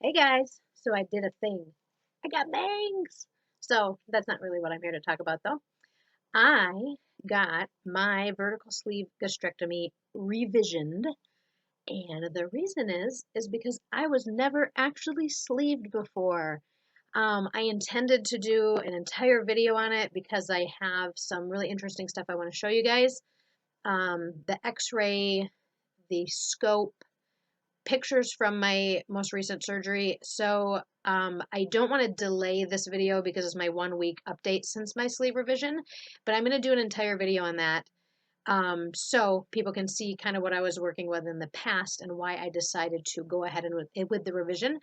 Hey guys, so I did a thing. I got bangs. So that's not really what I'm here to talk about though. I got my vertical sleeve gastrectomy revisioned, and the reason is because I was never actually sleeved before. I intended to do an entire video on it because I have some really interesting stuff I want to show you guys. The x-ray, the scope, pictures from my most recent surgery. So I don't want to delay this video because it's my 1 week update since my sleeve revision, but I'm going to do an entire video on that so people can see kind of what I was working with in the past and why I decided to go ahead and with the revision.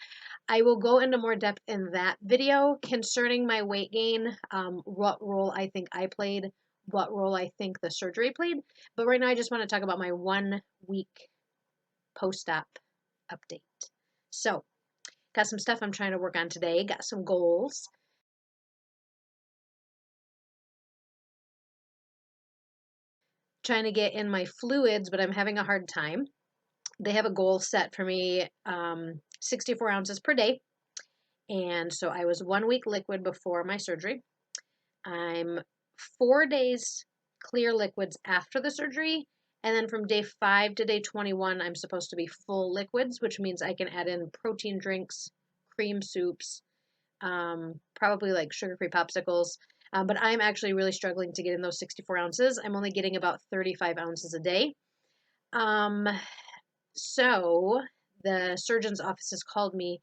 I will go into more depth in that video concerning my weight gain, what role I think I played, what role I think the surgery played. But right now I just want to talk about my 1 week post-op update. So, got some stuff I'm trying to work on today, got some goals. Trying to get in my fluids, but I'm having a hard time. They have a goal set for me 64 ounces per day. And so I was 1 week liquid before my surgery. I'm 4 days clear liquids after the surgery. And then from day 5 to day 21, I'm supposed to be full liquids, which means I can add in protein drinks, cream soups, probably like sugar-free popsicles. But I'm actually really struggling to get in those 64 ounces. I'm only getting about 35 ounces a day. So the surgeon's office has called me.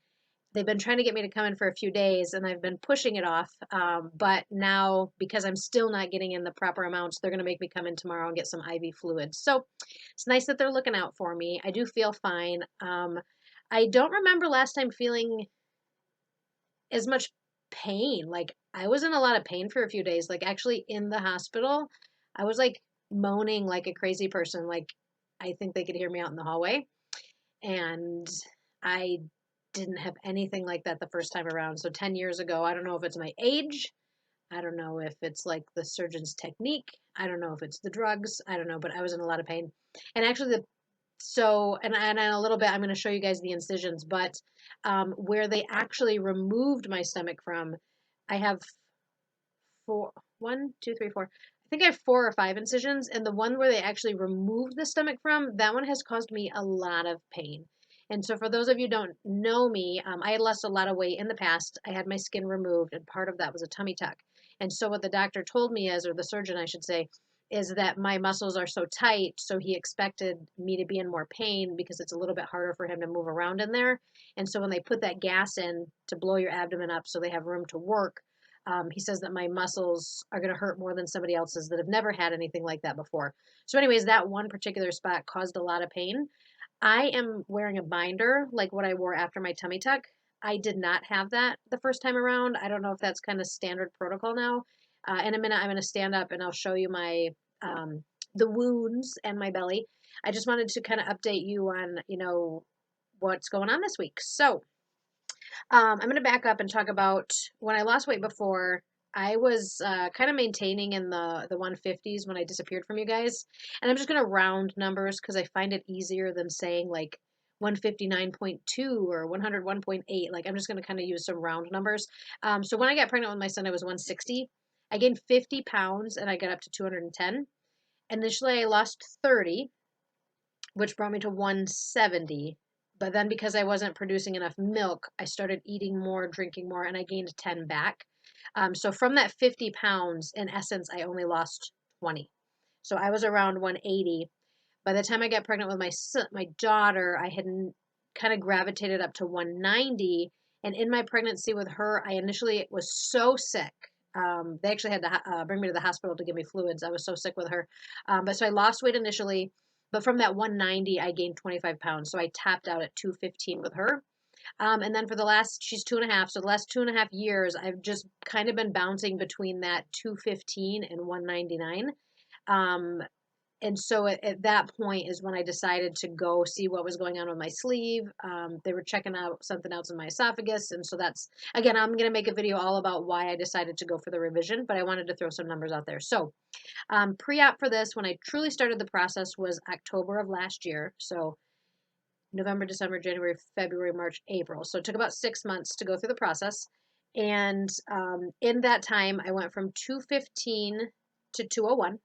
They've been trying to get me to come in for a few days, and I've been pushing it off. But now, because I'm still not getting in the proper amounts, they're going to make me come in tomorrow and get some IV fluids. So it's nice that they're looking out for me. I do feel fine. I don't remember last time feeling as much pain. Like I was in a lot of pain for a few days. Like actually in the hospital, I was like moaning like a crazy person. Like I think they could hear me out in the hallway. And I didn't have anything like that the first time around. So 10 years ago, I don't know if it's my age. I don't know if it's like the surgeon's technique. I don't know if it's the drugs. I don't know, but I was in a lot of pain. And actually and in a little bit, I'm going to show you guys the incisions, but where they actually removed my stomach from, I have four, one, two, three, four. I think I have 4 or 5 incisions, and the one where they actually removed the stomach from, that one has caused me a lot of pain. And so, for those of you who don't know me, I had lost a lot of weight in the past. I had my skin removed, and part of that was a tummy tuck. And so, what the doctor told me is, or the surgeon, I should say, is that my muscles are so tight, so he expected me to be in more pain because it's a little bit harder for him to move around in there. And so, when they put that gas in to blow your abdomen up so they have room to work, he says that my muscles are going to hurt more than somebody else's that have never had anything like that before. So, anyways, that one particular spot caused a lot of pain. I am wearing a binder like what I wore after my tummy tuck. I did not have that the first time around. I don't know if that's kind of standard protocol now. In a minute, I'm going to stand up and I'll show you my the wounds and my belly. I just wanted to kind of update you on, what's going on this week. So, I'm going to back up and talk about when I lost weight before. I was kind of maintaining in the 150s when I disappeared from you guys. And I'm just going to round numbers because I find it easier than saying like 159.2 or 101.8. Like I'm just going to kind of use some round numbers. So when I got pregnant with my son, I was 160. I gained 50 pounds and I got up to 210. Initially, I lost 30, which brought me to 170. But then because I wasn't producing enough milk, I started eating more, drinking more, and I gained 10 back. So from that 50 pounds, in essence, I only lost 20. So I was around 180. By the time I got pregnant with my daughter, I had kind of gravitated up to 190. And in my pregnancy with her, I initially was so sick. They actually had to bring me to the hospital to give me fluids. I was so sick with her. But so I lost weight initially. But from that 190, I gained 25 pounds. So I tapped out at 215 with her. And then she's 2.5. So the last 2.5 years, I've just kind of been bouncing between that 215 and 199. And so at that point is when I decided to go see what was going on with my sleeve. They were checking out something else in my esophagus. And so that's, again, I'm going to make a video all about why I decided to go for the revision, but I wanted to throw some numbers out there. So pre-op for this, when I truly started the process, was October of last year. So November, December, January, February, March, April. So it took about 6 months to go through the process. And in that time, I went from 215 to 201.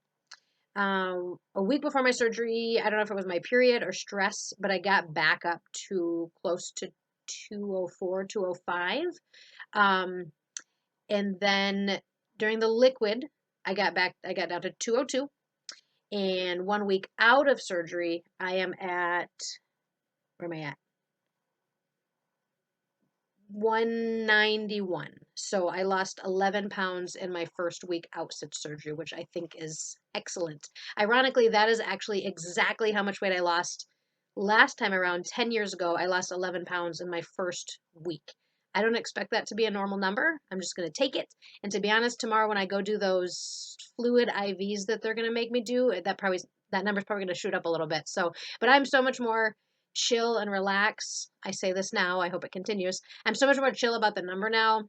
A week before my surgery, I don't know if it was my period or stress, but I got back up to close to 204, 205. And then during the liquid, I got down to 202. And 1 week out of surgery, I am at, where am I at? 191. So I lost 11 pounds in my first week out since surgery, which I think is excellent. Ironically, that is actually exactly how much weight I lost last time around 10 years ago. I lost 11 pounds in my first week. I don't expect that to be a normal number. I'm just going to take it. And to be honest, tomorrow when I go do those fluid IVs that they're going to make me do, that number's probably going to shoot up a little bit. So, but I'm so much more chill and relax. I say this now, I hope it continues. I'm so much more chill about the number now,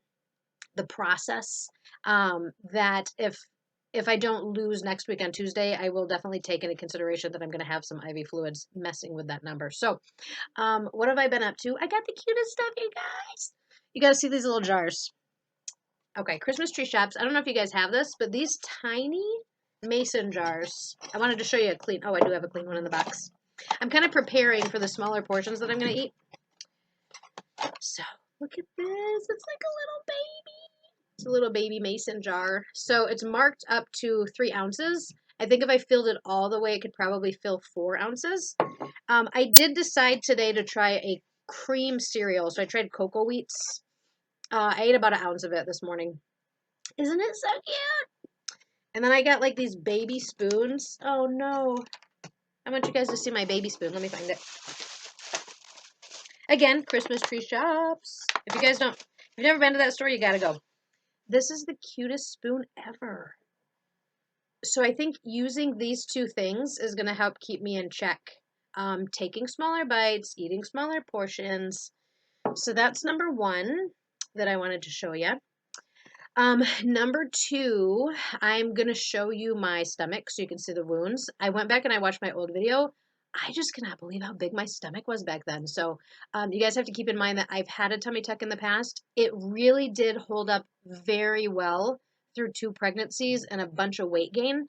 the process, that if I don't lose next week on Tuesday, I will definitely take into consideration that I'm going to have some IV fluids messing with that number. So, what have I been up to? I got the cutest stuff, you guys. You got to see these little jars. Okay, Christmas tree shops. I don't know if you guys have this, but these tiny mason jars. I wanted to show you a clean. Oh, I do have a clean one in the box. I'm kind of preparing for the smaller portions that I'm going to eat. So, look at this. It's like a little baby. It's a little baby mason jar. So, it's marked up to 3 ounces. I think if I filled it all the way, it could probably fill 4 ounces. I did decide today to try a cream cereal. So, I tried cocoa wheats. I ate about 1 ounce of it this morning. Isn't it so cute? And then I got like these baby spoons. Oh, no. I want you guys to see my baby spoon. Let me find it. Again, Christmas tree shops. If you've never been to that store, you gotta go. This is the cutest spoon ever. So I think using these 2 things is gonna help keep me in check. Taking smaller bites, eating smaller portions. So that's number 1 that I wanted to show you. Number 2, I'm gonna show you my stomach so you can see the wounds. I went back and I watched my old video. I just cannot believe how big my stomach was back then. So, you guys have to keep in mind that I've had a tummy tuck in the past. It really did hold up very well through 2 pregnancies and a bunch of weight gain.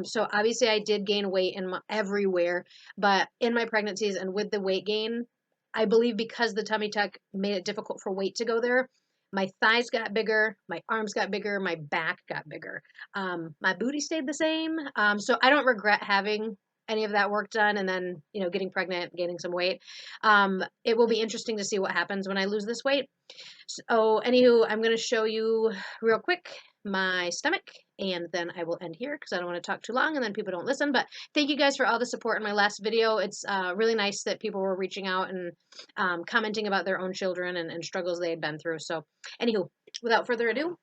So obviously I did gain weight everywhere, but in my pregnancies and with the weight gain, I believe because the tummy tuck made it difficult for weight to go there, my thighs got bigger, my arms got bigger, my back got bigger. My booty stayed the same. So I don't regret having any of that work done and then, getting pregnant, gaining some weight. It will be interesting to see what happens when I lose this weight. So, anywho, I'm going to show you real quick my stomach and then I will end here because I don't want to talk too long and then people don't listen. But thank you guys for all the support in my last video. It's really nice that people were reaching out and commenting about their own children and struggles they had been through. So, anywho, without further ado.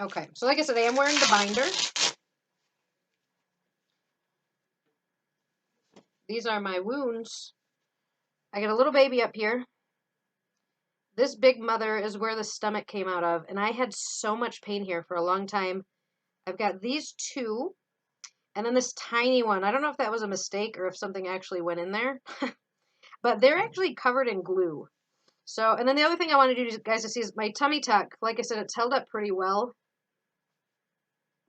Okay, so like I said, I am wearing the binder. These are my wounds. I got a little baby up here. This big mother is where the stomach came out of, and I had so much pain here for a long time. I've got these 2, and then this tiny one. I don't know if that was a mistake or if something actually went in there, but they're actually covered in glue. So, and then the other thing I want to do, guys, to see is my tummy tuck. Like I said, it's held up pretty well.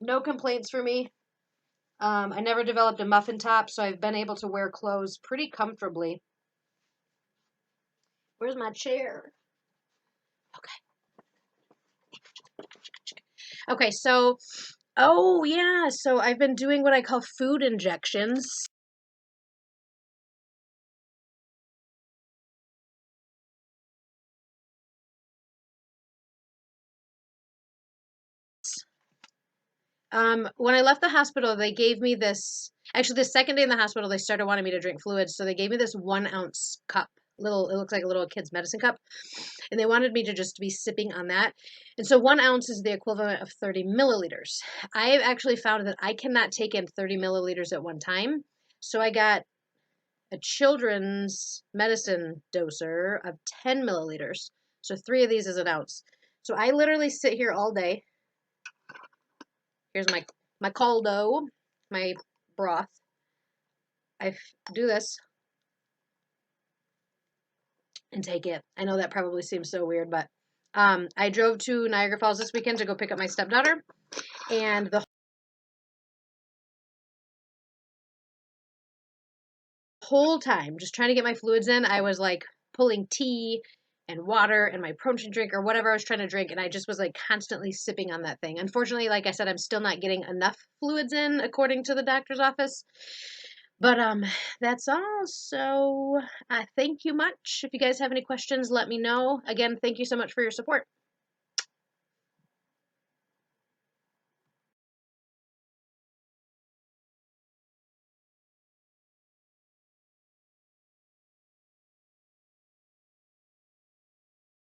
No complaints for me. I never developed a muffin top, so I've been able to wear clothes pretty comfortably. Where's my chair? Okay, so, oh yeah, so I've been doing what I call food injections. When I left the hospital, they gave me this, actually the second day in the hospital, they started wanting me to drink fluids. So they gave me this 1 ounce cup, it looks like a little kid's medicine cup. And they wanted me to just be sipping on that. And so 1 ounce is the equivalent of 30 milliliters. I have actually found that I cannot take in 30 milliliters at one time. So I got a children's medicine doser of 10 milliliters. So 3 of these is 1 ounce. So I literally sit here all day. Here's my caldo, my broth. do this and take it. I know that probably seems so weird, but I drove to Niagara Falls this weekend to go pick up my stepdaughter, and the whole time, just trying to get my fluids in, I was like pulling tea and water and my protein drink or whatever I was trying to drink, and I just was like constantly sipping on that thing. Unfortunately, like I said, I'm still not getting enough fluids in according to the doctor's office. But that's all. So thank you much. If you guys have any questions, let me know. Again, thank you so much for your support.